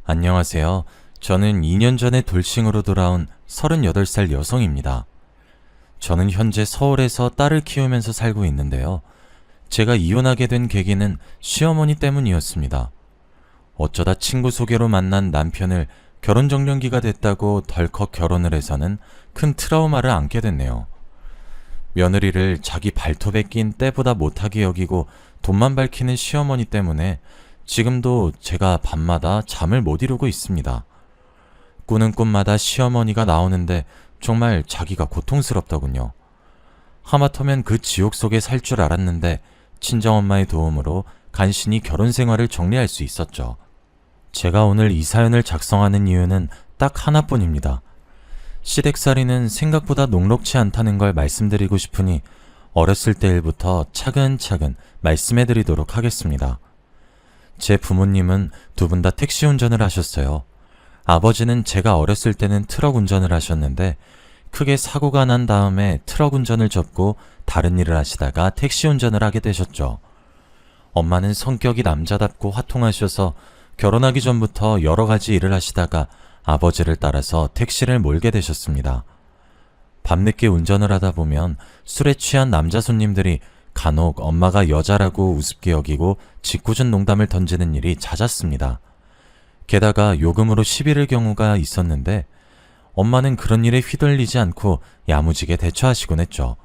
안녕하세요. 저는 2년 전에 돌싱으로 돌아온 38살 여성입니다. 저는 현재 서울에서 딸을 키우면서 살고 있는데요. 제가 이혼하게 된 계기는 시어머니 때문이었습니다. 어쩌다 친구 소개로 만난 남편을 결혼정년기가 됐다고 덜컥 결혼을 해서는 큰 트라우마를 안게 됐네요. 며느리를 자기 발톱에 낀 때보다 못하게 여기고 돈만 밝히는 시어머니 때문에 지금도 제가 밤마다 잠을 못 이루고 있습니다. 꾸는 꿈마다 시어머니가 나오는데 정말 자기가 고통스럽더군요. 하마터면 그 지옥 속에 살 줄 알았는데 친정엄마의 도움으로 간신히 결혼 생활을 정리할 수 있었죠. 제가 오늘 이 사연을 작성하는 이유는 딱 하나뿐입니다. 시댁살이는 생각보다 녹록치 않다는 걸 말씀드리고 싶으니 어렸을 때 일부터 차근차근 말씀해드리도록 하겠습니다. 제 부모님은 두 분 다 택시 운전을 하셨어요. 아버지는 제가 어렸을 때는 트럭 운전을 하셨는데 크게 사고가 난 다음에 트럭 운전을 접고 다른 일을 하시다가 택시 운전을 하게 되셨죠. 엄마는 성격이 남자답고 화통하셔서 결혼하기 전부터 여러 가지 일을 하시다가 아버지를 따라서 택시를 몰게 되셨습니다. 밤늦게 운전을 하다 보면 술에 취한 남자 손님들이 간혹 엄마가 여자라고 우습게 여기고 짓궂은 농담을 던지는 일이 잦았습니다. 게다가 요금으로 시비를 경우가 있었는데 엄마는 그런 일에 휘둘리지 않고 야무지게 대처하시곤 했죠.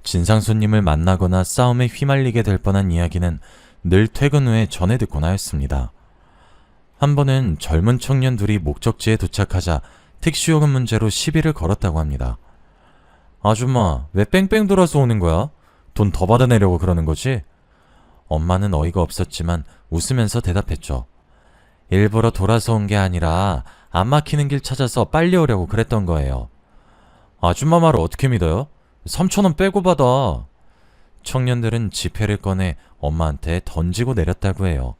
진상 손님을 만나거나 싸움에 휘말리게 될 뻔한 이야기는 늘 퇴근 후에 전해 듣곤 하였습니다. 한 번은 젊은 청년 둘이 목적지에 도착하자 택시 요금 문제로 시비를 걸었다고 합니다. 아줌마, 왜 뺑뺑 돌아서 오는 거야? 돈 더 받아내려고 그러는 거지? 엄마는 어이가 없었지만 웃으면서 대답했죠. 일부러 돌아서 온 게 아니라 안 막히는 길 찾아서 빨리 오려고 그랬던 거예요. 아줌마 말을 어떻게 믿어요? 3,000원 빼고 받아. 청년들은 지폐를 꺼내 엄마한테 던지고 내렸다고 해요.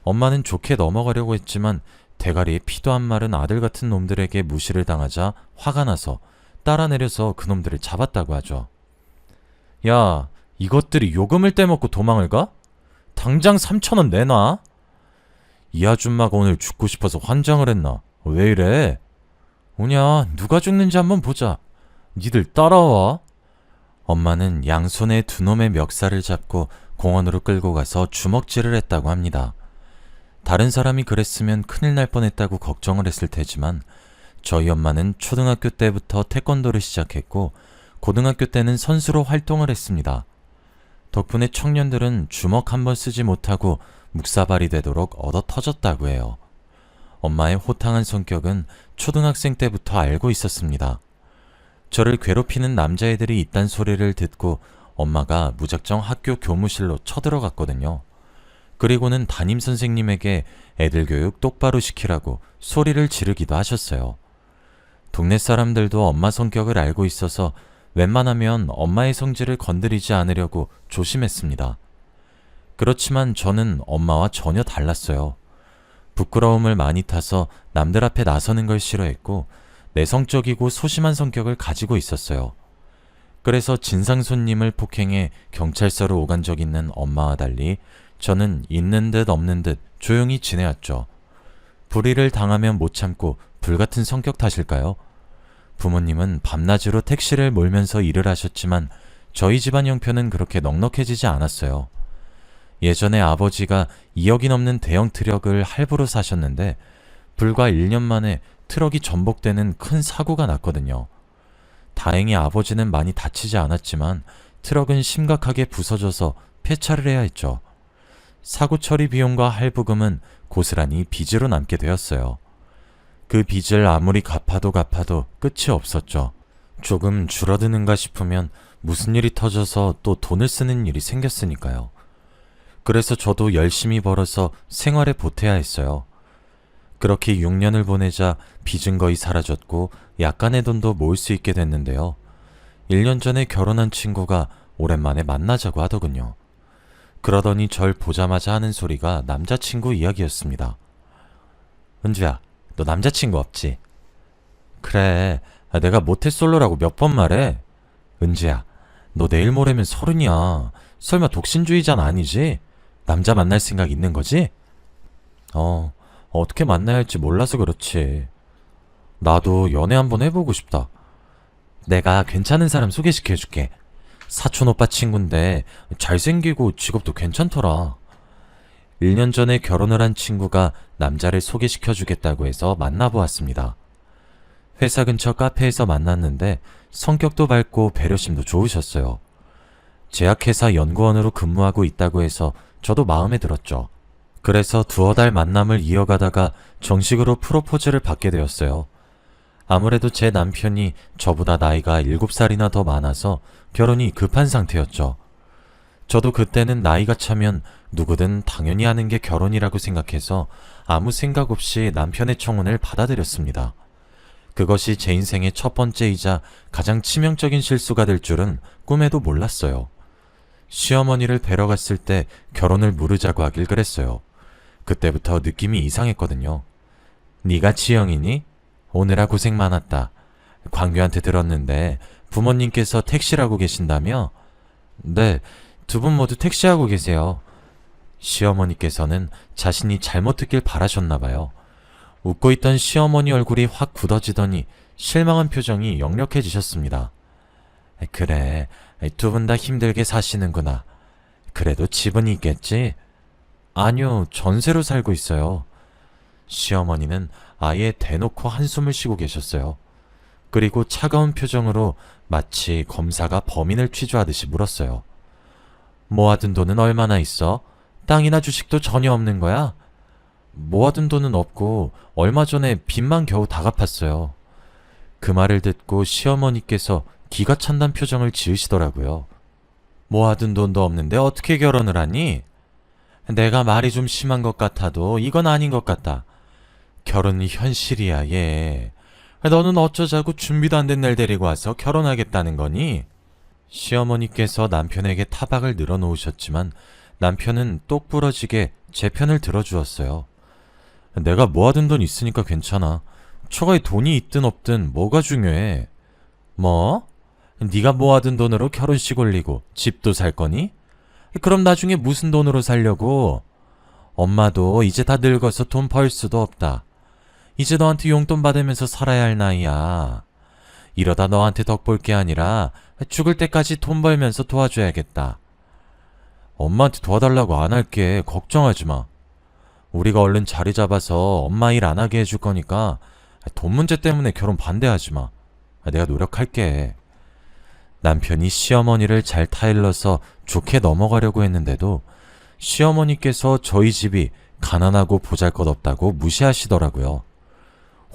엄마는 좋게 넘어가려고 했지만 대가리에 피도 안 마른 아들 같은 놈들에게 무시를 당하자 화가 나서 따라 내려서 그놈들을 잡았다고 하죠. 야, 이것들이 요금을 떼먹고 도망을 가? 당장 3,000원 내놔. 이 아줌마가 오늘 죽고 싶어서 환장을 했나? 왜 이래? 오냐, 누가 죽는지 한번 보자. 니들 따라와. 엄마는 양손에 두 놈의 멱살을 잡고 공원으로 끌고 가서 주먹질을 했다고 합니다. 다른 사람이 그랬으면 큰일 날 뻔했다고 걱정을 했을 테지만 저희 엄마는 초등학교 때부터 태권도를 시작했고 고등학교 때는 선수로 활동을 했습니다. 덕분에 청년들은 주먹 한 번 쓰지 못하고 묵사발이 되도록 얻어 터졌다고 해요. 엄마의 호탕한 성격은 초등학생 때부터 알고 있었습니다. 저를 괴롭히는 남자애들이 있단 소리를 듣고 엄마가 무작정 학교 교무실로 쳐들어갔거든요. 그리고는 담임선생님에게 애들 교육 똑바로 시키라고 소리를 지르기도 하셨어요. 동네 사람들도 엄마 성격을 알고 있어서 웬만하면 엄마의 성질을 건드리지 않으려고 조심했습니다. 그렇지만 저는 엄마와 전혀 달랐어요. 부끄러움을 많이 타서 남들 앞에 나서는 걸 싫어했고 내성적이고 소심한 성격을 가지고 있었어요. 그래서 진상 손님을 폭행해 경찰서로 오간 적 있는 엄마와 달리 저는 있는 듯 없는 듯 조용히 지내왔죠. 불의를 당하면 못 참고 불같은 성격 탓일까요? 부모님은 밤낮으로 택시를 몰면서 일을 하셨지만 저희 집안 형편은 그렇게 넉넉해지지 않았어요. 예전에 아버지가 2억이 넘는 대형 트럭을 할부로 사셨는데 불과 1년 만에 트럭이 전복되는 큰 사고가 났거든요. 다행히 아버지는 많이 다치지 않았지만 트럭은 심각하게 부서져서 폐차를 해야 했죠. 사고 처리 비용과 할부금은 고스란히 빚으로 남게 되었어요. 그 빚을 아무리 갚아도 끝이 없었죠. 조금 줄어드는가 싶으면 무슨 일이 터져서 또 돈을 쓰는 일이 생겼으니까요. 그래서 저도 열심히 벌어서 생활에 보태야 했어요. 그렇게 6년을 보내자 빚은 거의 사라졌고 약간의 돈도 모을 수 있게 됐는데요. 1년 전에 결혼한 친구가 오랜만에 만나자고 하더군요. 그러더니 절 보자마자 하는 소리가 남자친구 이야기였습니다. 은주야, 너 남자친구 없지? 그래, 내가 모태솔로라고 몇 번 말해? 은주야, 너 내일 모레면 30이야. 설마 독신주의자는 아니지? 남자 만날 생각 있는 거지? 어떻게 만나야 할지 몰라서 그렇지. 나도 연애 한번 해보고 싶다. 내가 괜찮은 사람 소개시켜줄게. 사촌 오빠 친구인데 잘생기고 직업도 괜찮더라. 1년 전에 결혼을 한 친구가 남자를 소개시켜주겠다고 해서 만나보았습니다. 회사 근처 카페에서 만났는데 성격도 밝고 배려심도 좋으셨어요. 제약회사 연구원으로 근무하고 있다고 해서 저도 마음에 들었죠. 그래서 두어 달 만남을 이어가다가 정식으로 프로포즈를 받게 되었어요. 아무래도 제 남편이 저보다 나이가 7살이나 더 많아서 결혼이 급한 상태였죠. 저도 그때는 나이가 차면 누구든 당연히 하는 게 결혼이라고 생각해서 아무 생각 없이 남편의 청혼을 받아들였습니다. 그것이 제 인생의 첫 번째이자 가장 치명적인 실수가 될 줄은 꿈에도 몰랐어요. 시어머니를 뵈러 갔을 때 결혼을 무르자고 하길 그랬어요. 그때부터 느낌이 이상했거든요. 네가 지영이니? 오느라 고생 많았다. 광규한테 들었는데 부모님께서 택시라고 계신다며? 네, 두 분 모두 택시하고 계세요. 시어머니께서는 자신이 잘못 듣길 바라셨나봐요. 웃고 있던 시어머니 얼굴이 확 굳어지더니 실망한 표정이 역력해지셨습니다. 그래, 두 분 다 힘들게 사시는구나. 그래도 집은 있겠지? 아니요, 전세로 살고 있어요. 시어머니는 아예 대놓고 한숨을 쉬고 계셨어요. 그리고 차가운 표정으로 마치 검사가 범인을 취조하듯이 물었어요. 모아둔 돈은 얼마나 있어? 땅이나 주식도 전혀 없는 거야? 모아둔 돈은 없고 얼마 전에 빚만 겨우 다 갚았어요. 그 말을 듣고 시어머니께서 기가 찬단 표정을 지으시더라고요. 모아둔 돈도 없는데 어떻게 결혼을 하니? 내가 말이 좀 심한 것 같아도 이건 아닌 것 같다. 결혼이 현실이야, 얘. 너는 어쩌자고 준비도 안 된 날 데리고 와서 결혼하겠다는 거니? 시어머니께서 남편에게 타박을 늘어놓으셨지만 남편은 똑부러지게 제 편을 들어주었어요. 내가 모아둔 돈 있으니까 괜찮아. 처가에 돈이 있든 없든 뭐가 중요해. 뭐? 네가 모아둔 돈으로 결혼식 올리고 집도 살 거니? 그럼 나중에 무슨 돈으로 살려고? 엄마도 이제 다 늙어서 돈 벌 수도 없다. 이제 너한테 용돈 받으면서 살아야 할 나이야. 이러다 너한테 덕 볼 게 아니라 죽을 때까지 돈 벌면서 도와줘야겠다. 엄마한테 도와달라고 안 할게. 걱정하지 마. 우리가 얼른 자리 잡아서 엄마 일 안 하게 해줄 거니까 돈 문제 때문에 결혼 반대하지 마. 내가 노력할게. 남편이 시어머니를 잘 타일러서 좋게 넘어가려고 했는데도 시어머니께서 저희 집이 가난하고 보잘것없다고 무시하시더라고요.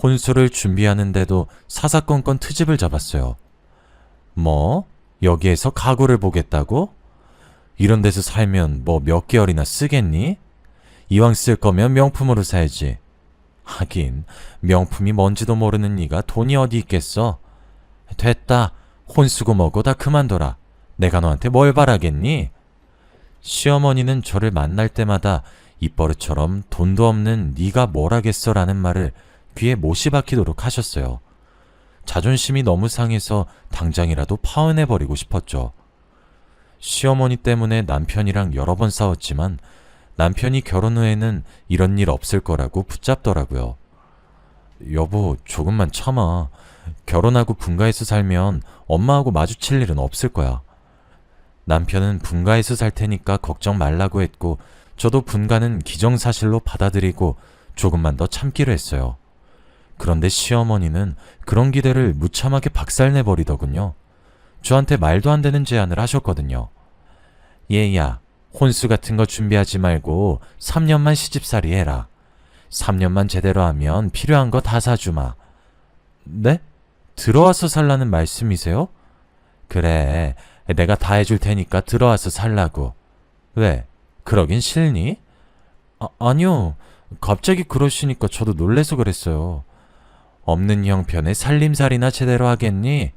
혼수를 준비하는데도 사사건건 트집을 잡았어요. 뭐? 여기에서 가구를 보겠다고? 이런 데서 살면 뭐 몇 개월이나 쓰겠니? 이왕 쓸 거면 명품으로 사야지. 하긴 명품이 뭔지도 모르는 네가 돈이 어디 있겠어? 됐다. 혼수고 뭐고 다 그만둬라. 내가 너한테 뭘 바라겠니? 시어머니는 저를 만날 때마다 입버릇처럼 돈도 없는 네가 뭘 하겠어 라는 말을 귀에 못이 박히도록 하셨어요. 자존심이 너무 상해서 당장이라도 파혼해버리고 싶었죠. 시어머니 때문에 남편이랑 여러 번 싸웠지만 남편이 결혼 후에는 이런 일 없을 거라고 붙잡더라고요. 여보, 조금만 참아. 결혼하고 분가해서 살면 엄마하고 마주칠 일은 없을 거야. 남편은 분가해서 살 테니까 걱정 말라고 했고 저도 분가는 기정사실로 받아들이고 조금만 더 참기로 했어요. 그런데 시어머니는 그런 기대를 무참하게 박살내버리더군요. 저한테 말도 안 되는 제안을 하셨거든요. 얘야, 혼수 같은 거 준비하지 말고 3년만 시집살이 해라. 3년만 제대로 하면 필요한 거 다 사주마. 네? 들어와서 살라는 말씀이세요? 그래, 내가 다 해줄 테니까 들어와서 살라고. 왜? 그러긴 싫니? 아니요. 갑자기 그러시니까 저도 놀래서 그랬어요. 없는 형편에 살림살이나 제대로 하겠니?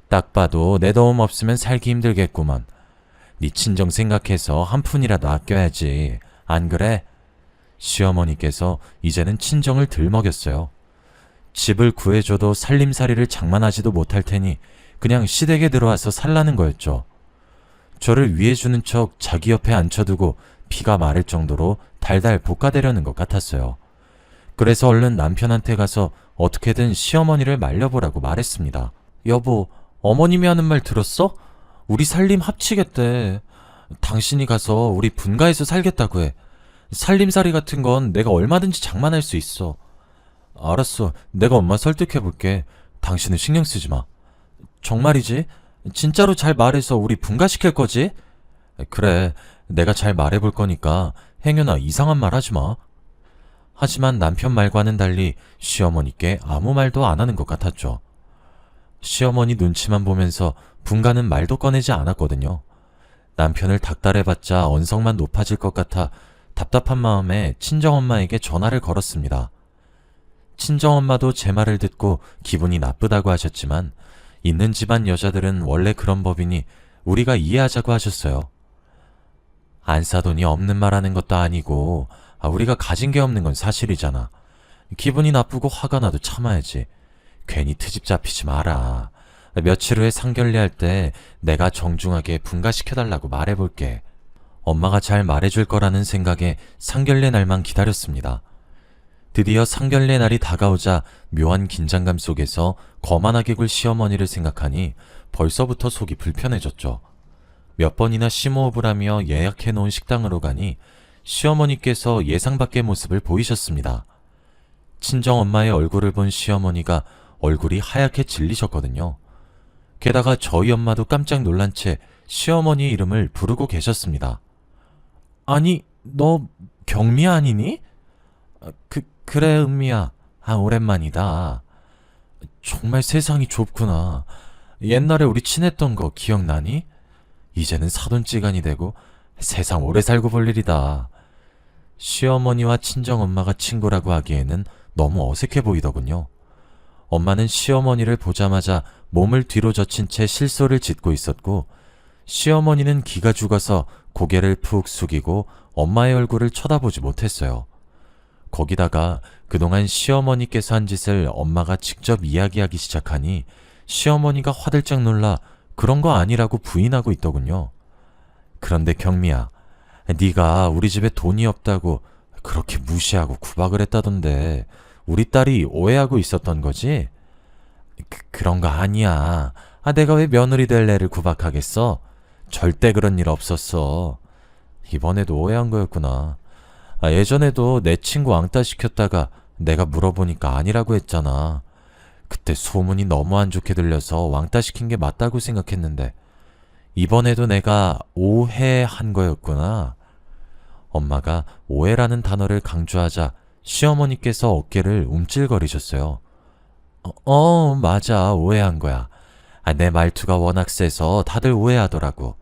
딱 봐도 내 도움 없으면 살기 힘들겠구먼. 네 친정 생각해서 한 푼이라도 아껴야지. 안 그래? 시어머니께서 이제는 친정을 덜 먹였어요. 집을 구해줘도 살림살이를 장만하지도 못할 테니 그냥 시댁에 들어와서 살라는 거였죠. 저를 위해주는 척 자기 옆에 앉혀두고 피가 마를 정도로 달달 볶아대려는 것 같았어요. 그래서 얼른 남편한테 가서 어떻게든 시어머니를 말려보라고 말했습니다. 여보, 어머님이 하는 말 들었어? 우리 살림 합치겠대. 당신이 가서 우리 분가해서 살겠다고 해. 살림살이 같은 건 내가 얼마든지 장만할 수 있어. 알았어. 내가 엄마 설득해볼게. 당신은 신경 쓰지 마. 정말이지? 진짜로 잘 말해서 우리 분가시킬 거지? 그래. 내가 잘 말해볼 거니까 행여나 이상한 말 하지 마. 하지만 남편 말과는 달리 시어머니께 아무 말도 안 하는 것 같았죠. 시어머니 눈치만 보면서 분가는 말도 꺼내지 않았거든요. 남편을 닥달해봤자 언성만 높아질 것 같아 답답한 마음에 친정엄마에게 전화를 걸었습니다. 친정엄마도 제 말을 듣고 기분이 나쁘다고 하셨지만 있는 집안 여자들은 원래 그런 법이니 우리가 이해하자고 하셨어요. 안 사돈이 없는 말 하는 것도 아니고 우리가 가진 게 없는 건 사실이잖아. 기분이 나쁘고 화가 나도 참아야지. 괜히 트집 잡히지 마라. 며칠 후에 상견례 할 때 내가 정중하게 분가시켜달라고 말해볼게. 엄마가 잘 말해줄 거라는 생각에 상견례 날만 기다렸습니다. 드디어 상견례 날이 다가오자 묘한 긴장감 속에서 거만하게 굴 시어머니를 생각하니 벌써부터 속이 불편해졌죠. 몇 번이나 심호흡을 하며 예약해놓은 식당으로 가니 시어머니께서 예상 밖의 모습을 보이셨습니다. 친정엄마의 얼굴을 본 시어머니가 얼굴이 하얗게 질리셨거든요. 게다가 저희 엄마도 깜짝 놀란 채 시어머니의 이름을 부르고 계셨습니다. 아니, 너 경미 아니니? 그래, 은미야. 오랜만이다. 정말 세상이 좁구나. 옛날에 우리 친했던 거 기억나니? 이제는 사돈지간이 되고 세상 오래 살고 볼 일이다. 시어머니와 친정엄마가 친구라고 하기에는 너무 어색해 보이더군요. 엄마는 시어머니를 보자마자 몸을 뒤로 젖힌 채 실소를 짓고 있었고 시어머니는 기가 죽어서 고개를 푹 숙이고 엄마의 얼굴을 쳐다보지 못했어요. 거기다가 그동안 시어머니께서 한 짓을 엄마가 직접 이야기하기 시작하니 시어머니가 화들짝 놀라 그런 거 아니라고 부인하고 있더군요. 그런데 경미야, 네가 우리 집에 돈이 없다고 그렇게 무시하고 구박을 했다던데 우리 딸이 오해하고 있었던 거지? 그런 거 아니야. 내가 왜 며느리 될 애를 구박하겠어? 절대 그런 일 없었어. 이번에도 오해한 거였구나. 예전에도 내 친구 왕따 시켰다가 내가 물어보니까 아니라고 했잖아. 그때 소문이 너무 안 좋게 들려서 왕따 시킨 게 맞다고 생각했는데 이번에도 내가 오해한 거였구나. 엄마가 오해라는 단어를 강조하자 시어머니께서 어깨를 움찔거리셨어요. 맞아. 오해한 거야. 내 말투가 워낙 세서 다들 오해하더라고.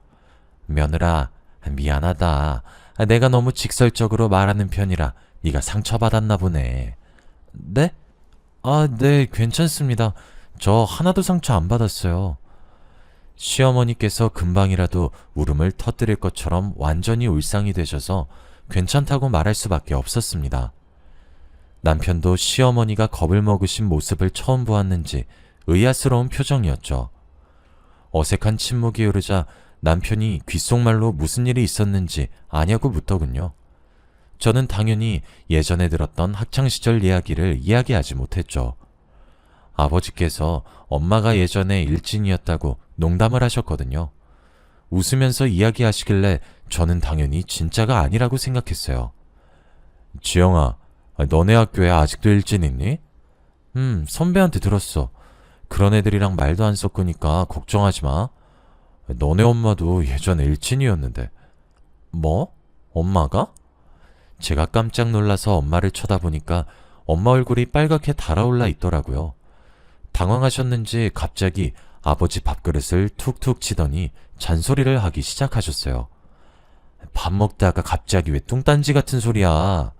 며느라, 미안하다. 내가 너무 직설적으로 말하는 편이라 네가 상처받았나 보네. 네? 네, 괜찮습니다. 저 하나도 상처 안 받았어요. 시어머니께서 금방이라도 울음을 터뜨릴 것처럼 완전히 울상이 되셔서 괜찮다고 말할 수밖에 없었습니다. 남편도 시어머니가 겁을 먹으신 모습을 처음 보았는지 의아스러운 표정이었죠. 어색한 침묵이 흐르자 남편이 귓속말로 무슨 일이 있었는지 아냐고 묻더군요. 저는 당연히 예전에 들었던 학창시절 이야기를 이야기하지 못했죠. 아버지께서 엄마가 예전에 일진이었다고 농담을 하셨거든요. 웃으면서 이야기하시길래 저는 당연히 진짜가 아니라고 생각했어요. 지영아, 너네 학교에 아직도 일진 있니? 선배한테 들었어. 그런 애들이랑 말도 안 섞으니까 걱정하지 마. 너네 엄마도 예전에 일진이었는데. 뭐? 엄마가? 제가 깜짝 놀라서 엄마를 쳐다보니까 엄마 얼굴이 빨갛게 달아올라 있더라고요. 당황하셨는지 갑자기 아버지 밥그릇을 툭툭 치더니 잔소리를 하기 시작하셨어요. 밥 먹다가 갑자기 왜 뚱딴지 같은 소리야.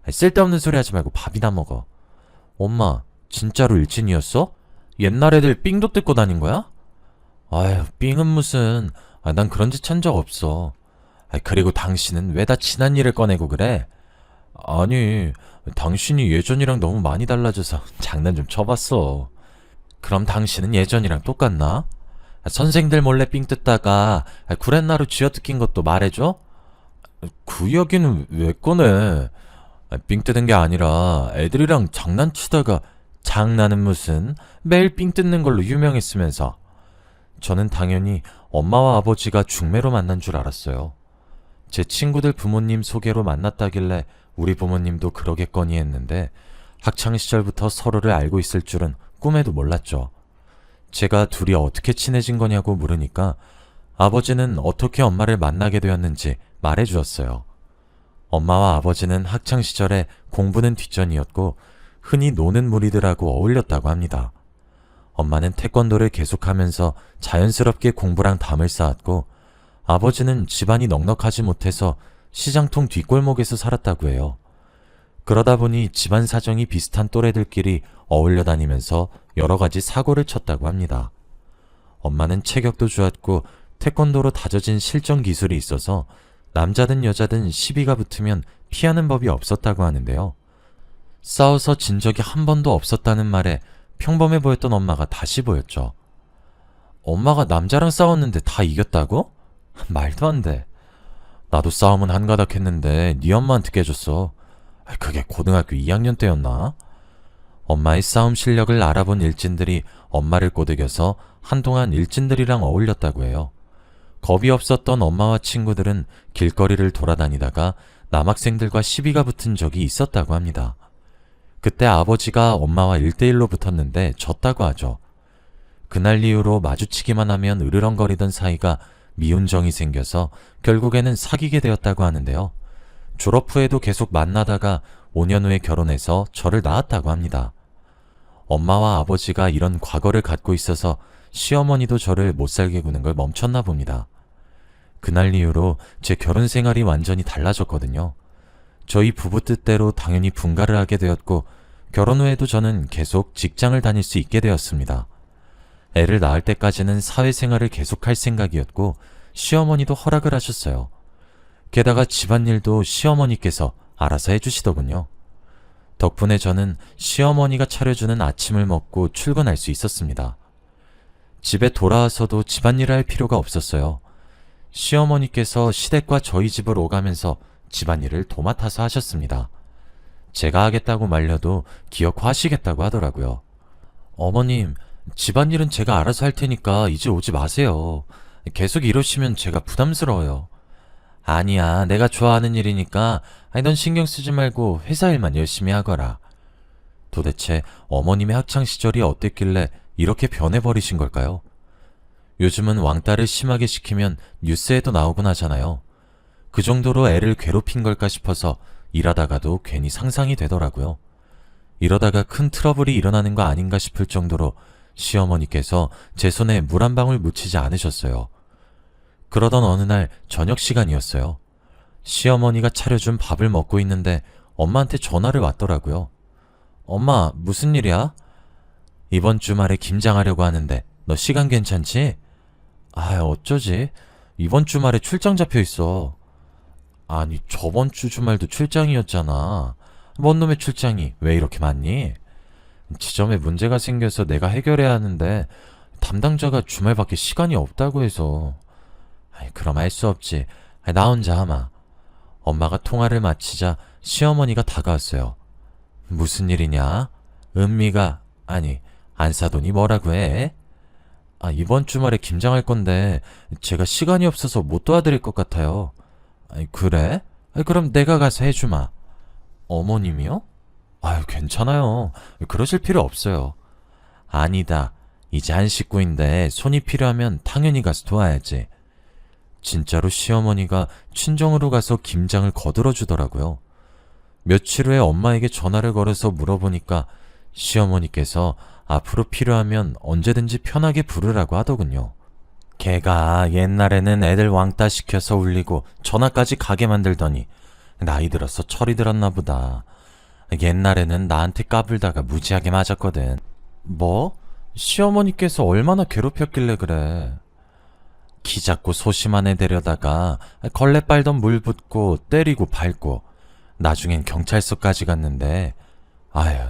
쓸데없는 소리 하지 말고 밥이나 먹어. 엄마, 진짜로 일진이었어? 옛날 애들 삥도 뜯고 다닌 거야? 아휴, 삥은 무슨. 난 그런 짓 한 적 없어. 그리고 당신은 왜 다 지난 일을 꺼내고 그래? 아니, 당신이 예전이랑 너무 많이 달라져서 장난 좀 쳐봤어. 그럼 당신은 예전이랑 똑같나? 선생들 몰래 삥 뜯다가 구렛나루 쥐어뜯긴 것도 말해줘? 그 이야기는 왜 꺼내? 삥 뜯은 게 아니라 애들이랑 장난치다가 장난은 무슨 매일 삥 뜯는 걸로 유명했으면서. 저는 당연히 엄마와 아버지가 중매로 만난 줄 알았어요. 제 친구들 부모님 소개로 만났다길래 우리 부모님도 그러겠거니 했는데 학창시절부터 서로를 알고 있을 줄은 꿈에도 몰랐죠. 제가 둘이 어떻게 친해진 거냐고 물으니까 아버지는 어떻게 엄마를 만나게 되었는지 말해주었어요. 엄마와 아버지는 학창시절에 공부는 뒷전이었고 흔히 노는 무리들하고 어울렸다고 합니다. 엄마는 태권도를 계속하면서 자연스럽게 공부랑 담을 쌓았고 아버지는 집안이 넉넉하지 못해서 시장통 뒷골목에서 살았다고 해요. 그러다 보니 집안 사정이 비슷한 또래들끼리 어울려 다니면서 여러 가지 사고를 쳤다고 합니다. 엄마는 체격도 좋았고 태권도로 다져진 실전 기술이 있어서 남자든 여자든 시비가 붙으면 피하는 법이 없었다고 하는데요. 싸워서 진 적이 한 번도 없었다는 말에 평범해 보였던 엄마가 다시 보였죠. 엄마가 남자랑 싸웠는데 다 이겼다고? 말도 안 돼. 나도 싸움은 한가닥 했는데 네 엄마한테 깨졌어. 그게 고등학교 2학년 때였나? 엄마의 싸움 실력을 알아본 일진들이 엄마를 꼬드겨서 한동안 일진들이랑 어울렸다고 해요. 겁이 없었던 엄마와 친구들은 길거리를 돌아다니다가 남학생들과 시비가 붙은 적이 있었다고 합니다. 그때 아버지가 엄마와 1대1로 붙었는데 졌다고 하죠. 그날 이후로 마주치기만 하면 으르렁거리던 사이가 미운 정이 생겨서 결국에는 사귀게 되었다고 하는데요. 졸업 후에도 계속 만나다가 5년 후에 결혼해서 저를 낳았다고 합니다. 엄마와 아버지가 이런 과거를 갖고 있어서 시어머니도 저를 못살게 구는 걸 멈췄나 봅니다. 그날 이후로 제 결혼 생활이 완전히 달라졌거든요. 저희 부부 뜻대로 당연히 분가를 하게 되었고 결혼 후에도 저는 계속 직장을 다닐 수 있게 되었습니다. 애를 낳을 때까지는 사회생활을 계속할 생각이었고 시어머니도 허락을 하셨어요. 게다가 집안일도 시어머니께서 알아서 해주시더군요. 덕분에 저는 시어머니가 차려주는 아침을 먹고 출근할 수 있었습니다. 집에 돌아와서도 집안일을 할 필요가 없었어요. 시어머니께서 시댁과 저희 집을 오가면서 집안일을 도맡아서 하셨습니다. 제가 하겠다고 말려도 기억하시겠다고 하더라고요. 어머님, 집안일은 제가 알아서 할 테니까 이제 오지 마세요. 계속 이러시면 제가 부담스러워요. 아니야, 내가 좋아하는 일이니까 넌 신경 쓰지 말고 회사 일만 열심히 하거라. 도대체 어머님의 학창시절이 어땠길래 이렇게 변해버리신 걸까요? 요즘은 왕따를 심하게 시키면 뉴스에도 나오곤 하잖아요. 그 정도로 애를 괴롭힌 걸까 싶어서 일하다가도 괜히 상상이 되더라고요. 이러다가 큰 트러블이 일어나는 거 아닌가 싶을 정도로 시어머니께서 제 손에 물 한 방울 묻히지 않으셨어요. 그러던 어느 날 저녁 시간이었어요. 시어머니가 차려준 밥을 먹고 있는데 엄마한테 전화를 왔더라고요. 엄마, 무슨 일이야? 이번 주말에 김장하려고 하는데 너 시간 괜찮지? 어쩌지? 이번 주말에 출장 잡혀 있어. 아니, 저번 주 주말도 출장이었잖아. 뭔 놈의 출장이 왜 이렇게 많니? 지점에 문제가 생겨서 내가 해결해야 하는데 담당자가 주말밖에 시간이 없다고 해서. 그럼 할 수 없지. 나 혼자 하마. 엄마가 통화를 마치자 시어머니가 다가왔어요. 무슨 일이냐? 은미가, 아니, 안사돈이 뭐라고 해? 이번 주말에 김장할 건데 제가 시간이 없어서 못 도와드릴 것 같아요. 그래? 그럼 내가 가서 해주마. 어머님이요? 괜찮아요. 그러실 필요 없어요. 아니다. 이제 한 식구인데 손이 필요하면 당연히 가서 도와야지. 진짜로 시어머니가 친정으로 가서 김장을 거들어 주더라고요. 며칠 후에 엄마에게 전화를 걸어서 물어보니까 시어머니께서 앞으로 필요하면 언제든지 편하게 부르라고 하더군요. 걔가 옛날에는 애들 왕따 시켜서 울리고 전화까지 가게 만들더니 나이 들어서 철이 들었나 보다. 옛날에는 나한테 까불다가 무지하게 맞았거든. 뭐? 시어머니께서 얼마나 괴롭혔길래 그래. 키 작고 소심한 애 데려다가 걸레 빨던 물 붓고 때리고 밟고 나중엔 경찰서까지 갔는데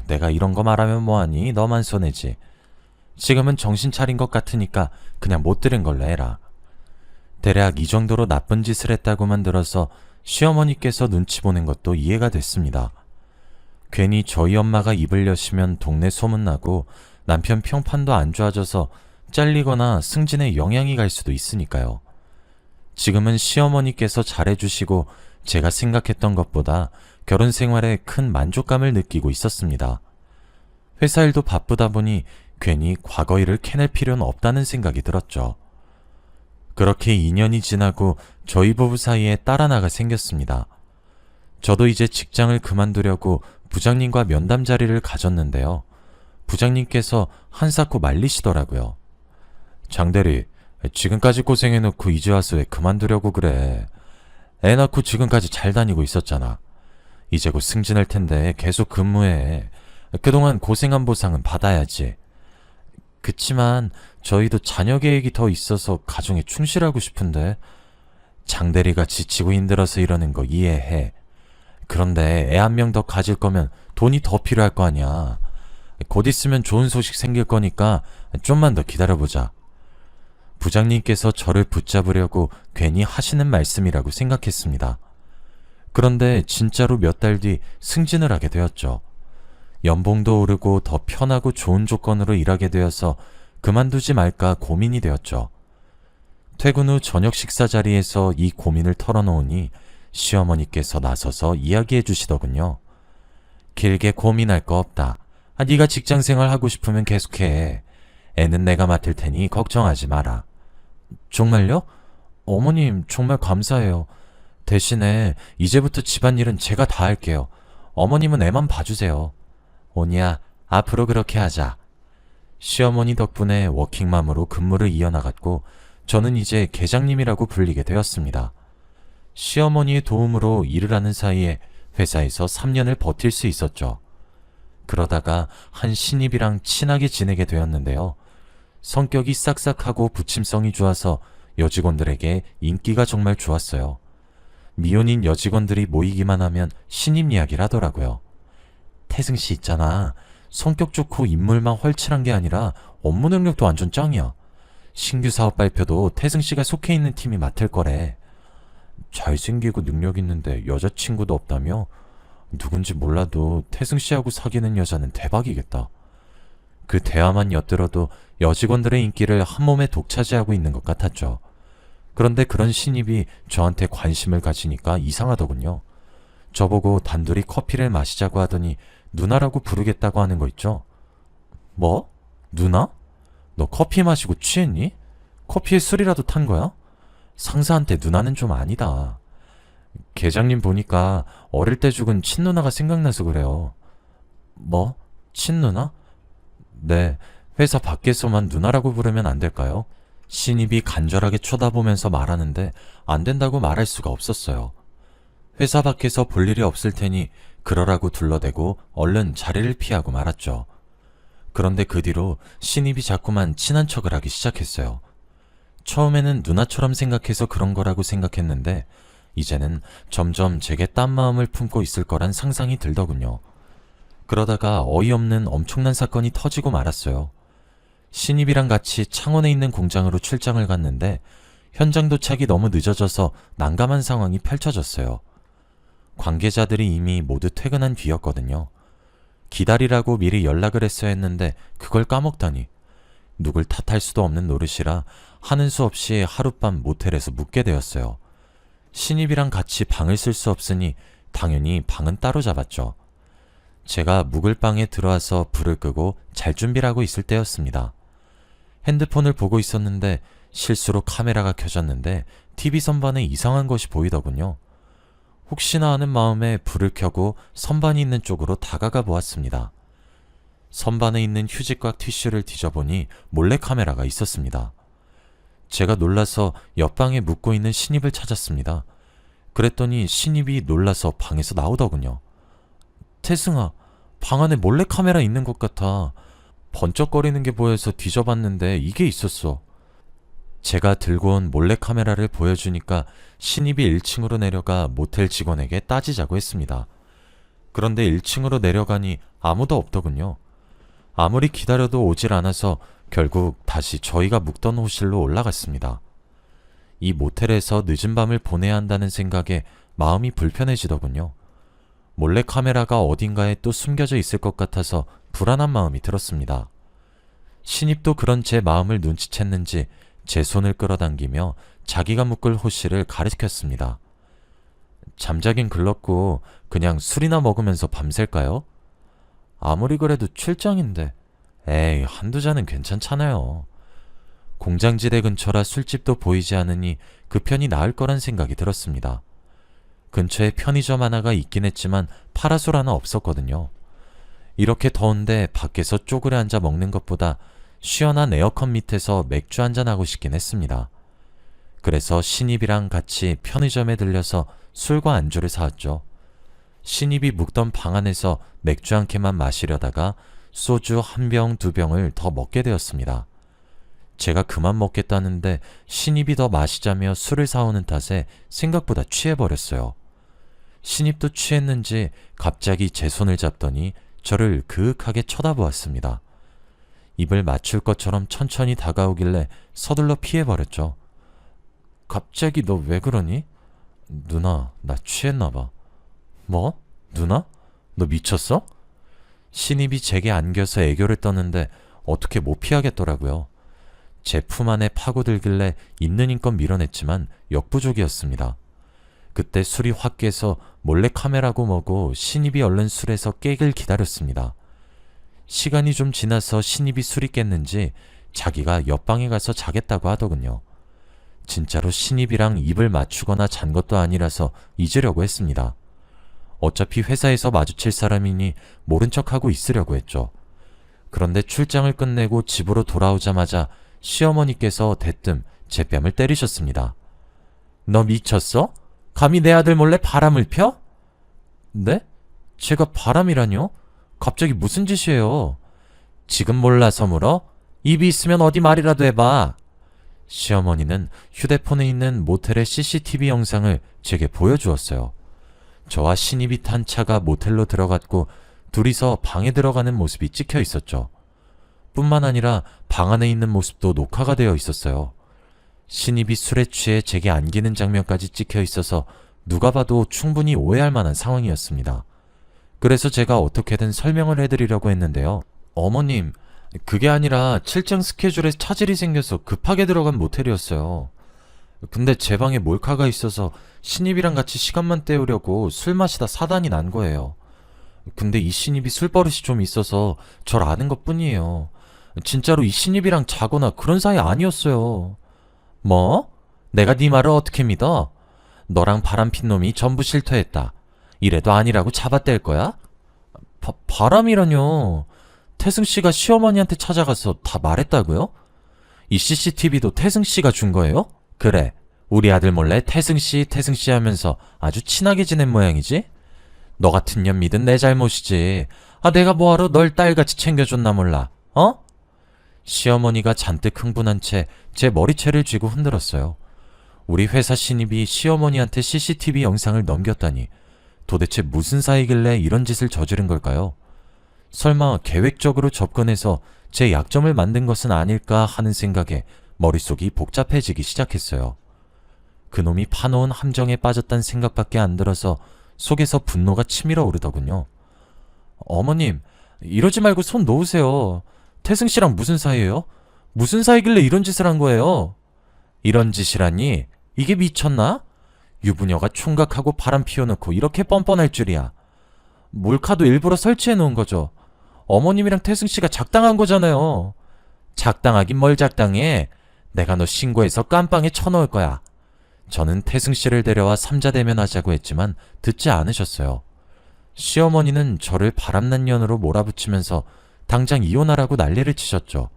내가 이런 거 말하면 뭐하니? 너만 손해지. 지금은 정신 차린 것 같으니까 그냥 못 들은 걸로 해라. 대략 이 정도로 나쁜 짓을 했다고만 들어서 시어머니께서 눈치 보는 것도 이해가 됐습니다. 괜히 저희 엄마가 입을 여시면 동네 소문나고 남편 평판도 안 좋아져서 잘리거나 승진에 영향이 갈 수도 있으니까요. 지금은 시어머니께서 잘해주시고 제가 생각했던 것보다 결혼 생활에 큰 만족감을 느끼고 있었습니다. 회사 일도 바쁘다 보니 괜히 과거 일을 캐낼 필요는 없다는 생각이 들었죠. 그렇게 2년이 지나고 저희 부부 사이에 딸 하나가 생겼습니다. 저도 이제 직장을 그만두려고 부장님과 면담 자리를 가졌는데요. 부장님께서 한사코 말리시더라고요. 장대리, 지금까지 고생해놓고 이제 와서 왜 그만두려고 그래? 애 낳고 지금까지 잘 다니고 있었잖아. 이제 곧 승진할 텐데 계속 근무해. 그동안 고생한 보상은 받아야지. 그치만 저희도 자녀 계획이 더 있어서 가정에 충실하고 싶은데. 장대리가 지치고 힘들어서 이러는 거 이해해. 그런데 애 한 명 더 가질 거면 돈이 더 필요할 거 아니야. 곧 있으면 좋은 소식 생길 거니까 좀만 더 기다려보자. 부장님께서 저를 붙잡으려고 괜히 하시는 말씀이라고 생각했습니다. 그런데 진짜로 몇 달 뒤 승진을 하게 되었죠. 연봉도 오르고 더 편하고 좋은 조건으로 일하게 되어서 그만두지 말까 고민이 되었죠. 퇴근 후 저녁 식사 자리에서 이 고민을 털어놓으니 시어머니께서 나서서 이야기해 주시더군요. 길게 고민할 거 없다. 네가 직장생활 하고 싶으면 계속해. 애는 내가 맡을 테니 걱정하지 마라. 정말요? 어머님 정말 감사해요. 대신에 이제부터 집안일은 제가 다 할게요. 어머님은 애만 봐주세요. 오니야, 앞으로 그렇게 하자. 시어머니 덕분에 워킹맘으로 근무를 이어나갔고 저는 이제 계장님이라고 불리게 되었습니다. 시어머니의 도움으로 일을 하는 사이에 회사에서 3년을 버틸 수 있었죠. 그러다가 한 신입이랑 친하게 지내게 되었는데요. 성격이 싹싹하고 부침성이 좋아서 여직원들에게 인기가 정말 좋았어요. 미혼인 여직원들이 모이기만 하면 신입 이야기를 하더라고요. 태승씨 있잖아. 성격 좋고 인물만 헐칠한 게 아니라 업무 능력도 완전 짱이야. 신규 사업 발표도 태승씨가 속해 있는 팀이 맡을 거래. 잘생기고 능력 있는데 여자친구도 없다며? 누군지 몰라도 태승씨하고 사귀는 여자는 대박이겠다. 그 대화만 엿들어도 여직원들의 인기를 한 몸에 독차지하고 있는 것 같았죠. 그런데 그런 신입이 저한테 관심을 가지니까 이상하더군요. 저보고 단둘이 커피를 마시자고 하더니 누나라고 부르겠다고 하는 거 있죠? 뭐? 누나? 너 커피 마시고 취했니? 커피에 술이라도 탄 거야? 상사한테 누나는 좀 아니다. 계장님 보니까 어릴 때 죽은 친누나가 생각나서 그래요. 뭐? 친누나? 네, 회사 밖에서만 누나라고 부르면 안 될까요? 신입이 간절하게 쳐다보면서 말하는데 안 된다고 말할 수가 없었어요. 회사 밖에서 볼 일이 없을 테니 그러라고 둘러대고 얼른 자리를 피하고 말았죠. 그런데 그 뒤로 신입이 자꾸만 친한 척을 하기 시작했어요. 처음에는 누나처럼 생각해서 그런 거라고 생각했는데 이제는 점점 제게 딴 마음을 품고 있을 거란 상상이 들더군요. 그러다가 어이없는 엄청난 사건이 터지고 말았어요. 신입이랑 같이 창원에 있는 공장으로 출장을 갔는데 현장 도착이 너무 늦어져서 난감한 상황이 펼쳐졌어요. 관계자들이 이미 모두 퇴근한 뒤였거든요. 기다리라고 미리 연락을 했어야 했는데 그걸 까먹다니. 누굴 탓할 수도 없는 노릇이라 하는 수 없이 하룻밤 모텔에서 묵게 되었어요. 신입이랑 같이 방을 쓸 수 없으니 당연히 방은 따로 잡았죠. 제가 묵을 방에 들어와서 불을 끄고 잘 준비를 하고 있을 때였습니다. 핸드폰을 보고 있었는데 실수로 카메라가 켜졌는데 TV 선반에 이상한 것이 보이더군요. 혹시나 하는 마음에 불을 켜고 선반이 있는 쪽으로 다가가 보았습니다. 선반에 있는 휴지과 티슈를 뒤져보니 몰래카메라가 있었습니다. 제가 놀라서 옆방에 묵고 있는 신입을 찾았습니다. 그랬더니 신입이 놀라서 방에서 나오더군요. 태승아, 방 안에 몰래카메라 있는 것 같아. 번쩍거리는 게 보여서 뒤져봤는데 이게 있었어. 제가 들고 온 몰래카메라를 보여주니까 신입이 1층으로 내려가 모텔 직원에게 따지자고 했습니다. 그런데 1층으로 내려가니 아무도 없더군요. 아무리 기다려도 오질 않아서 결국 다시 저희가 묵던 호실로 올라갔습니다. 이 모텔에서 늦은 밤을 보내야 한다는 생각에 마음이 불편해지더군요. 몰래 카메라가 어딘가에 또 숨겨져 있을 것 같아서 불안한 마음이 들었습니다. 신입도 그런 제 마음을 눈치챘는지 제 손을 끌어당기며 자기가 묶을 호씨를 가리켰습니다. 잠자긴 글렀고 그냥 술이나 먹으면서 밤샐까요? 아무리 그래도 출장인데. 에이, 한두 잔은 괜찮잖아요. 공장지대 근처라 술집도 보이지 않으니 그 편이 나을 거란 생각이 들었습니다. 근처에 편의점 하나가 있긴 했지만 파라솔 하나 없었거든요. 이렇게 더운데 밖에서 쪼그려 앉아 먹는 것보다 시원한 에어컨 밑에서 맥주 한잔하고 싶긴 했습니다. 그래서 신입이랑 같이 편의점에 들려서 술과 안주를 사왔죠. 신입이 묵던 방 안에서 맥주 한 캔만 마시려다가 소주 한 병, 두 병을 더 먹게 되었습니다. 제가 그만 먹겠다는데 신입이 더 마시자며 술을 사오는 탓에 생각보다 취해버렸어요. 신입도 취했는지 갑자기 제 손을 잡더니 저를 그윽하게 쳐다보았습니다. 입을 맞출 것처럼 천천히 다가오길래 서둘러 피해버렸죠. 갑자기 너 왜 그러니? 누나, 나 취했나봐. 뭐? 누나? 너 미쳤어? 신입이 제게 안겨서 애교를 떠는데 어떻게 못 피하겠더라고요. 제 품 안에 파고들길래 있는 힘껏 밀어냈지만 역부족이었습니다. 그때 술이 확 깨서 몰래 카메라고 뭐고 신입이 얼른 술에서 깨길 기다렸습니다. 시간이 좀 지나서 신입이 술이 깼는지 자기가 옆방에 가서 자겠다고 하더군요. 진짜로 신입이랑 입을 맞추거나 잔 것도 아니라서 잊으려고 했습니다. 어차피 회사에서 마주칠 사람이니 모른 척하고 있으려고 했죠. 그런데 출장을 끝내고 집으로 돌아오자마자 시어머니께서 대뜸 제 뺨을 때리셨습니다. 너 미쳤어? 감히 내 아들 몰래 바람을 펴? 네? 제가 바람이라뇨? 갑자기 무슨 짓이에요? 지금 몰라서 물어? 입이 있으면 어디 말이라도 해봐. 시어머니는 휴대폰에 있는 모텔의 CCTV 영상을 제게 보여주었어요. 저와 신입이 탄 차가 모텔로 들어갔고 둘이서 방에 들어가는 모습이 찍혀 있었죠. 뿐만 아니라 방 안에 있는 모습도 녹화가 되어 있었어요. 신입이 술에 취해 제게 안기는 장면까지 찍혀 있어서 누가 봐도 충분히 오해할 만한 상황이었습니다. 그래서 제가 어떻게든 설명을 해드리려고 했는데요. 어머님, 그게 아니라 출장 스케줄에 차질이 생겨서 급하게 들어간 모텔이었어요. 근데 제 방에 몰카가 있어서 신입이랑 같이 시간만 때우려고 술 마시다 사단이 난 거예요. 근데 이 신입이 술버릇이 좀 있어서 절 아는 것 뿐이에요. 진짜로 이 신입이랑 자거나 그런 사이 아니었어요. 뭐? 내가 네 말을 어떻게 믿어? 너랑 바람핀 놈이 전부 실토했다. 이래도 아니라고 잡아댈 거야? 바람이라뇨. 태승씨가 시어머니한테 찾아가서 다 말했다고요? 이 CCTV도 태승씨가 준 거예요? 그래, 우리 아들 몰래 태승씨 하면서 아주 친하게 지낸 모양이지? 너 같은 년 믿은 내 잘못이지. 내가 뭐하러 널 딸같이 챙겨줬나 몰라. 어? 시어머니가 잔뜩 흥분한 채 제 머리채를 쥐고 흔들었어요. 우리 회사 신입이 시어머니한테 CCTV 영상을 넘겼다니 도대체 무슨 사이길래 이런 짓을 저지른 걸까요? 설마 계획적으로 접근해서 제 약점을 만든 것은 아닐까 하는 생각에 머릿속이 복잡해지기 시작했어요. 그놈이 파놓은 함정에 빠졌단 생각밖에 안 들어서 속에서 분노가 치밀어 오르더군요. 어머님, 이러지 말고 손 놓으세요. 태승씨랑 무슨 사이예요? 무슨 사이길래 이런 짓을 한 거예요? 이런 짓이라니? 이게 미쳤나? 유부녀가 총각하고 바람 피워놓고 이렇게 뻔뻔할 줄이야. 몰카도 일부러 설치해 놓은 거죠. 어머님이랑 태승씨가 작당한 거잖아요. 작당하긴 뭘 작당해. 내가 너 신고해서 깜빵에 쳐넣을 거야. 저는 태승씨를 데려와 삼자대면 하자고 했지만 듣지 않으셨어요. 시어머니는 저를 바람난 년으로 몰아붙이면서 당장 이혼하라고 난리를 치셨죠.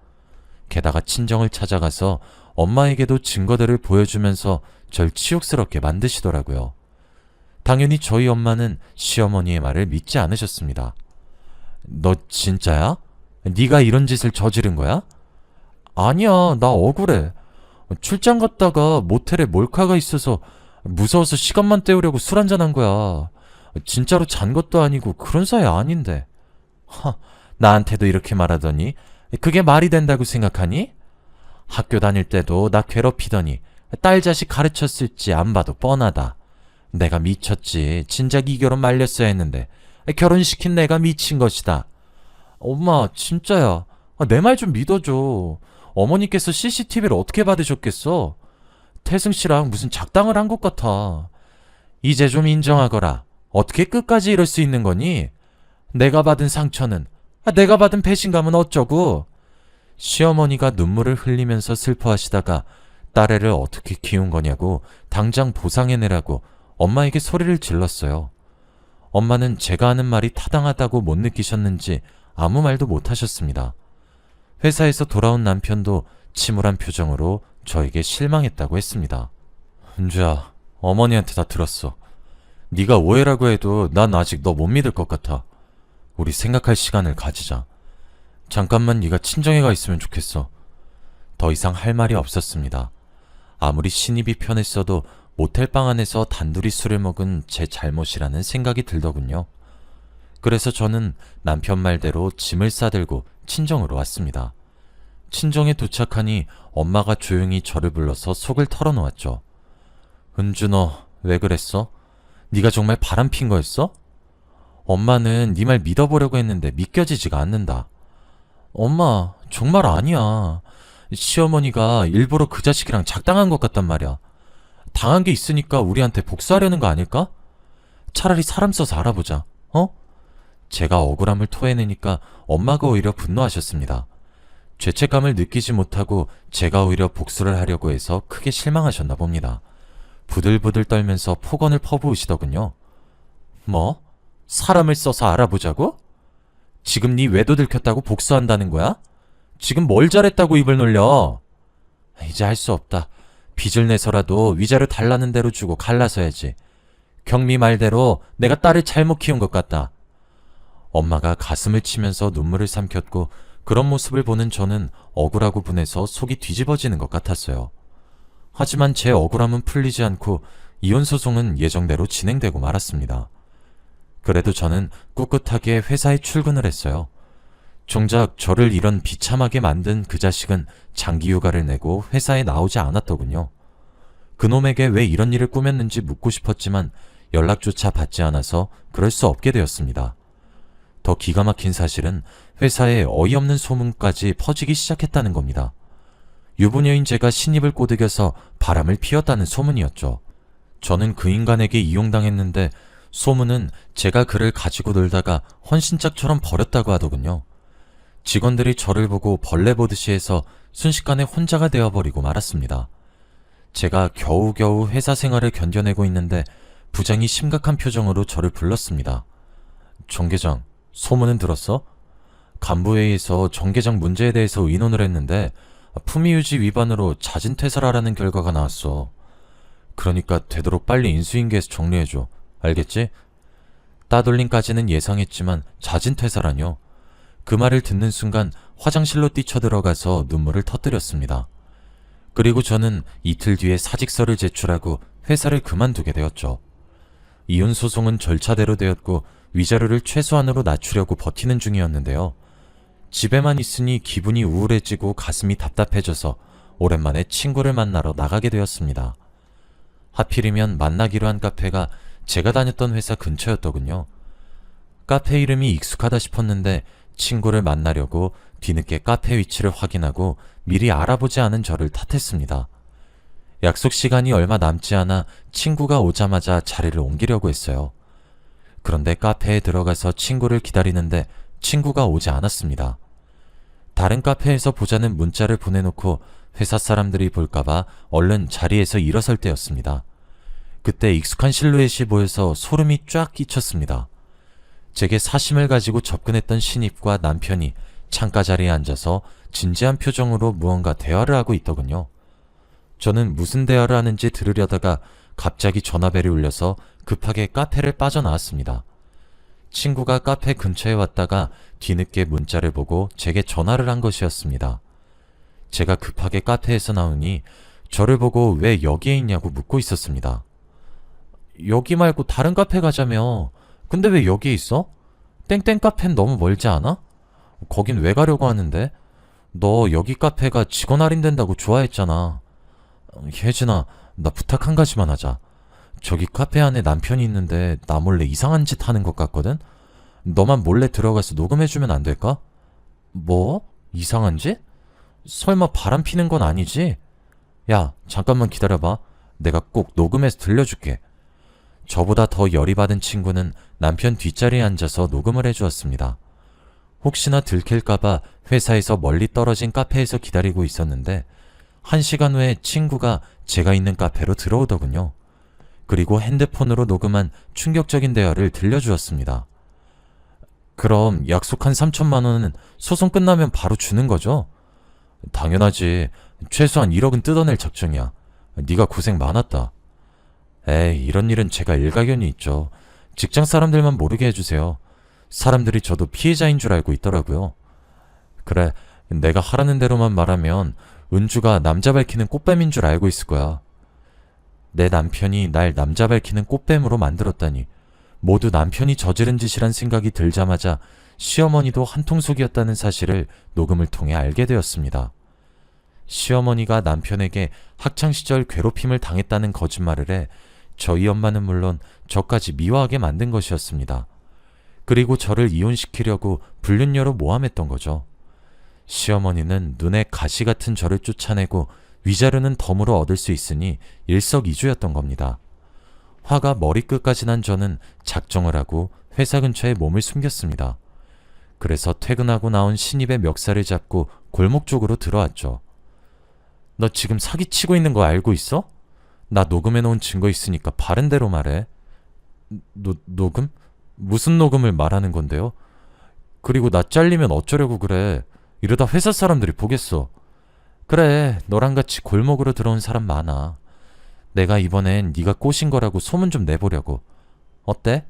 게다가 친정을 찾아가서 엄마에게도 증거들을 보여주면서 절 치욕스럽게 만드시더라고요. 당연히 저희 엄마는 시어머니의 말을 믿지 않으셨습니다. 너 진짜야? 네가 이런 짓을 저지른 거야? 아니야, 나 억울해. 출장 갔다가 모텔에 몰카가 있어서 무서워서 시간만 때우려고 술 한잔한 거야. 진짜로 잔 것도 아니고 그런 사이 아닌데. 나한테도 이렇게 말하더니 그게 말이 된다고 생각하니? 학교 다닐 때도 나 괴롭히더니 딸 자식 가르쳤을지 안 봐도 뻔하다. 내가 미쳤지. 진작 이 결혼 말렸어야 했는데. 결혼시킨 내가 미친 것이다. 엄마, 진짜야. 내 말 좀 믿어줘. 어머니께서 CCTV를 어떻게 받으셨겠어? 태승 씨랑 무슨 작당을 한 것 같아. 이제 좀 인정하거라. 어떻게 끝까지 이럴 수 있는 거니? 내가 받은 상처는, 내가 받은 배신감은 어쩌고? 시어머니가 눈물을 흘리면서 슬퍼하시다가 딸애를 어떻게 키운 거냐고 당장 보상해내라고 엄마에게 소리를 질렀어요. 엄마는 제가 하는 말이 타당하다고 못 느끼셨는지 아무 말도 못 하셨습니다. 회사에서 돌아온 남편도 침울한 표정으로 저에게 실망했다고 했습니다. 은주야, 어머니한테 다 들었어. 네가 오해라고 해도 난 아직 너 못 믿을 것 같아. 우리 생각할 시간을 가지자. 잠깐만 네가 친정에 가 있으면 좋겠어. 더 이상 할 말이 없었습니다. 아무리 신입이 편했어도 모텔방 안에서 단둘이 술을 먹은 제 잘못이라는 생각이 들더군요. 그래서 저는 남편 말대로 짐을 싸들고 친정으로 왔습니다. 친정에 도착하니 엄마가 조용히 저를 불러서 속을 털어놓았죠. 은주, 너 왜 그랬어? 네가 정말 바람핀 거였어? 엄마는 네 말 믿어보려고 했는데 믿겨지지가 않는다. 엄마, 정말 아니야. 시어머니가 일부러 그 자식이랑 작당한 것 같단 말이야. 당한 게 있으니까 우리한테 복수하려는 거 아닐까? 차라리 사람 써서 알아보자. 어? 제가 억울함을 토해내니까 엄마가 오히려 분노하셨습니다. 죄책감을 느끼지 못하고 제가 오히려 복수를 하려고 해서 크게 실망하셨나 봅니다. 부들부들 떨면서 폭언을 퍼부으시더군요. 뭐? 사람을 써서 알아보자고? 지금 네 외도 들켰다고 복수한다는 거야? 지금 뭘 잘했다고 입을 놀려? 이제 할 수 없다. 빚을 내서라도 위자료 달라는 대로 주고 갈라서야지. 경미 말대로 내가 딸을 잘못 키운 것 같다. 엄마가 가슴을 치면서 눈물을 삼켰고 그런 모습을 보는 저는 억울하고 분해서 속이 뒤집어지는 것 같았어요. 하지만 제 억울함은 풀리지 않고 이혼 소송은 예정대로 진행되고 말았습니다. 그래도 저는 꿋꿋하게 회사에 출근을 했어요. 정작 저를 이런 비참하게 만든 그 자식은 장기 휴가를 내고 회사에 나오지 않았더군요. 그놈에게 왜 이런 일을 꾸몄는지 묻고 싶었지만 연락조차 받지 않아서 그럴 수 없게 되었습니다. 더 기가 막힌 사실은 회사에 어이없는 소문까지 퍼지기 시작했다는 겁니다. 유부녀인 제가 신입을 꼬드겨서 바람을 피웠다는 소문이었죠. 저는 그 인간에게 이용당했는데 소문은 제가 그를 가지고 놀다가 헌신짝처럼 버렸다고 하더군요. 직원들이 저를 보고 벌레 보듯이 해서 순식간에 혼자가 되어버리고 말았습니다. 제가 겨우겨우 회사 생활을 견뎌내고 있는데 부장이 심각한 표정으로 저를 불렀습니다. 정 계장, 소문은 들었어? 간부회의에서 정 계장 문제에 대해서 의논을 했는데 품위유지 위반으로 자진퇴사라는 결과가 나왔어. 그러니까 되도록 빨리 인수인계해서 정리해줘. 알겠지? 따돌림까지는 예상했지만 자진퇴사라뇨. 그 말을 듣는 순간 화장실로 뛰쳐들어가서 눈물을 터뜨렸습니다. 그리고 저는 이틀 뒤에 사직서를 제출하고 회사를 그만두게 되었죠. 이혼 소송은 절차대로 되었고 위자료를 최소한으로 낮추려고 버티는 중이었는데요. 집에만 있으니 기분이 우울해지고 가슴이 답답해져서 오랜만에 친구를 만나러 나가게 되었습니다. 하필이면 만나기로 한 카페가 제가 다녔던 회사 근처였더군요. 카페 이름이 익숙하다 싶었는데 친구를 만나려고 뒤늦게 카페 위치를 확인하고 미리 알아보지 않은 저를 탓했습니다. 약속 시간이 얼마 남지 않아 친구가 오자마자 자리를 옮기려고 했어요. 그런데 카페에 들어가서 친구를 기다리는데 친구가 오지 않았습니다. 다른 카페에서 보자는 문자를 보내놓고 회사 사람들이 볼까봐 얼른 자리에서 일어설 때였습니다. 그때 익숙한 실루엣이 보여서 소름이 쫙 끼쳤습니다. 제게 사심을 가지고 접근했던 신입과 남편이 창가 자리에 앉아서 진지한 표정으로 무언가 대화를 하고 있더군요. 저는 무슨 대화를 하는지 들으려다가 갑자기 전화벨이 울려서 급하게 카페를 빠져나왔습니다. 친구가 카페 근처에 왔다가 뒤늦게 문자를 보고 제게 전화를 한 것이었습니다. 제가 급하게 카페에서 나오니 저를 보고 왜 여기에 있냐고 묻고 있었습니다. 여기 말고 다른 카페 가자며. 근데 왜 여기에 있어? 땡땡 카페는 너무 멀지 않아? 거긴 왜 가려고 하는데? 너 여기 카페가 직원 할인된다고 좋아했잖아. 혜진아, 나 부탁 한 가지만 하자. 저기 카페 안에 남편이 있는데 나 몰래 이상한 짓 하는 것 같거든? 너만 몰래 들어가서 녹음해주면 안 될까? 뭐? 이상한 짓? 설마 바람 피는 건 아니지? 야, 잠깐만 기다려봐. 내가 꼭 녹음해서 들려줄게. 저보다 더 열이 받은 친구는 남편 뒷자리에 앉아서 녹음을 해주었습니다. 혹시나 들킬까봐 회사에서 멀리 떨어진 카페에서 기다리고 있었는데 1시간 후에 친구가 제가 있는 카페로 들어오더군요. 그리고 핸드폰으로 녹음한 충격적인 대화를 들려주었습니다. 그럼 약속한 3천만 원은 소송 끝나면 바로 주는 거죠? 당연하지. 최소한 1억은 뜯어낼 작정이야. 네가 고생 많았다. 에이, 이런 일은 제가 일가견이 있죠. 직장 사람들만 모르게 해주세요. 사람들이 저도 피해자인 줄 알고 있더라고요. 그래, 내가 하라는 대로만 말하면 은주가 남자 밝히는 꽃뱀인 줄 알고 있을 거야. 내 남편이 날 남자 밝히는 꽃뱀으로 만들었다니. 모두 남편이 저지른 짓이란 생각이 들자마자 시어머니도 한통속이었다는 사실을 녹음을 통해 알게 되었습니다. 시어머니가 남편에게 학창시절 괴롭힘을 당했다는 거짓말을 해 저희 엄마는 물론 저까지 미워하게 만든 것이었습니다. 그리고 저를 이혼시키려고 불륜녀로 모함했던 거죠. 시어머니는 눈에 가시 같은 저를 쫓아내고 위자료는 덤으로 얻을 수 있으니 일석이조였던 겁니다. 화가 머리끝까지 난 저는 작정을 하고 회사 근처에 몸을 숨겼습니다. 그래서 퇴근하고 나온 신입의 멱살을 잡고 골목 쪽으로 들어왔죠. 너 지금 사기치고 있는 거 알고 있어? 나 녹음해놓은 증거 있으니까 바른 대로 말해. 녹음? 무슨 녹음을 말하는 건데요? 그리고 나 잘리면 어쩌려고 그래. 이러다 회사 사람들이 보겠어. 그래, 너랑 같이 골목으로 들어온 사람 많아. 내가 이번엔 네가 꼬신 거라고 소문 좀 내보려고. 어때?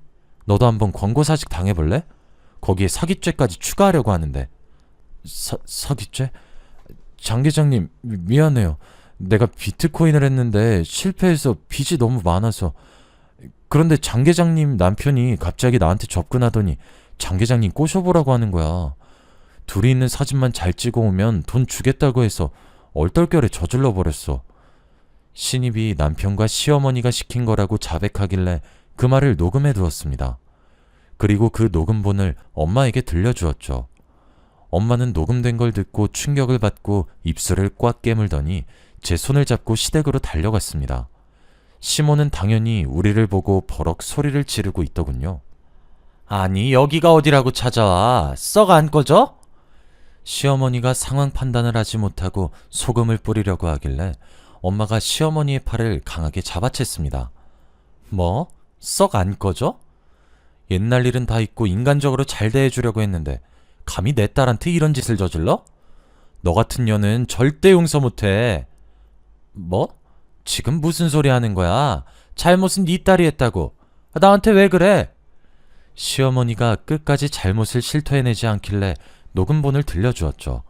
너도 한번 권고사직 당해볼래? 거기에 사기죄까지 추가하려고 하는데. 사기죄? 장 계장님, 미안해요. 내가 비트코인을 했는데 실패해서 빚이 너무 많아서. 그런데 장 계장님 남편이 갑자기 나한테 접근하더니 장 계장님 꼬셔보라고 하는 거야. 둘이 있는 사진만 잘 찍어오면 돈 주겠다고 해서 얼떨결에 저질러 버렸어. 신입이 남편과 시어머니가 시킨 거라고 자백하길래 그 말을 녹음해 두었습니다. 그리고 그 녹음본을 엄마에게 들려주었죠. 엄마는 녹음된 걸 듣고 충격을 받고 입술을 꽉 깨물더니 제 손을 잡고 시댁으로 달려갔습니다. 시모는 당연히 우리를 보고 버럭 소리를 지르고 있더군요. 아니, 여기가 어디라고 찾아와? 썩 안 꺼져? 시어머니가 상황 판단을 하지 못하고 소금을 뿌리려고 하길래 엄마가 시어머니의 팔을 강하게 잡아챘습니다. 뭐? 썩 안 꺼져? 옛날 일은 다 잊고 인간적으로 잘 대해주려고 했는데 감히 내 딸한테 이런 짓을 저질러? 너 같은 년은 절대 용서 못해. 뭐? 지금 무슨 소리 하는 거야? 잘못은 네 딸이 했다고. 나한테 왜 그래? 시어머니가 끝까지 잘못을 실토해내지 않길래 녹음본을 들려주었죠.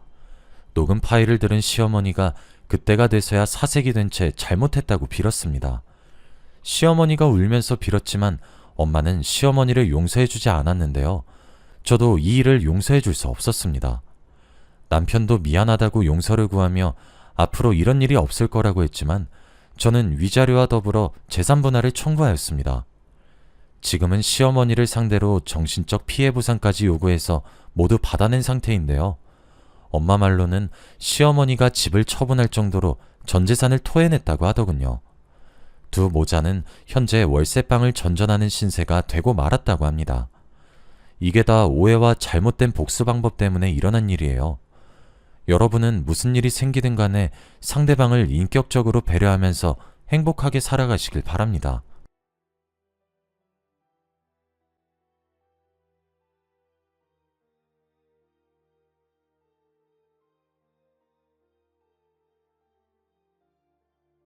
녹음 파일을 들은 시어머니가 그때가 돼서야 사색이 된 채 잘못했다고 빌었습니다. 시어머니가 울면서 빌었지만 엄마는 시어머니를 용서해주지 않았는데요. 저도 이 일을 용서해줄 수 없었습니다. 남편도 미안하다고 용서를 구하며 앞으로 이런 일이 없을 거라고 했지만 저는 위자료와 더불어 재산 분할을 청구하였습니다. 지금은 시어머니를 상대로 정신적 피해 보상까지 요구해서 모두 받아낸 상태인데요. 엄마 말로는 시어머니가 집을 처분할 정도로 전 재산을 토해냈다고 하더군요. 두 모자는 현재 월세방을 전전하는 신세가 되고 말았다고 합니다. 이게 다 오해와 잘못된 복수 방법 때문에 일어난 일이에요. 여러분은 무슨 일이 생기든 간에 상대방을 인격적으로 배려하면서 행복하게 살아가시길 바랍니다.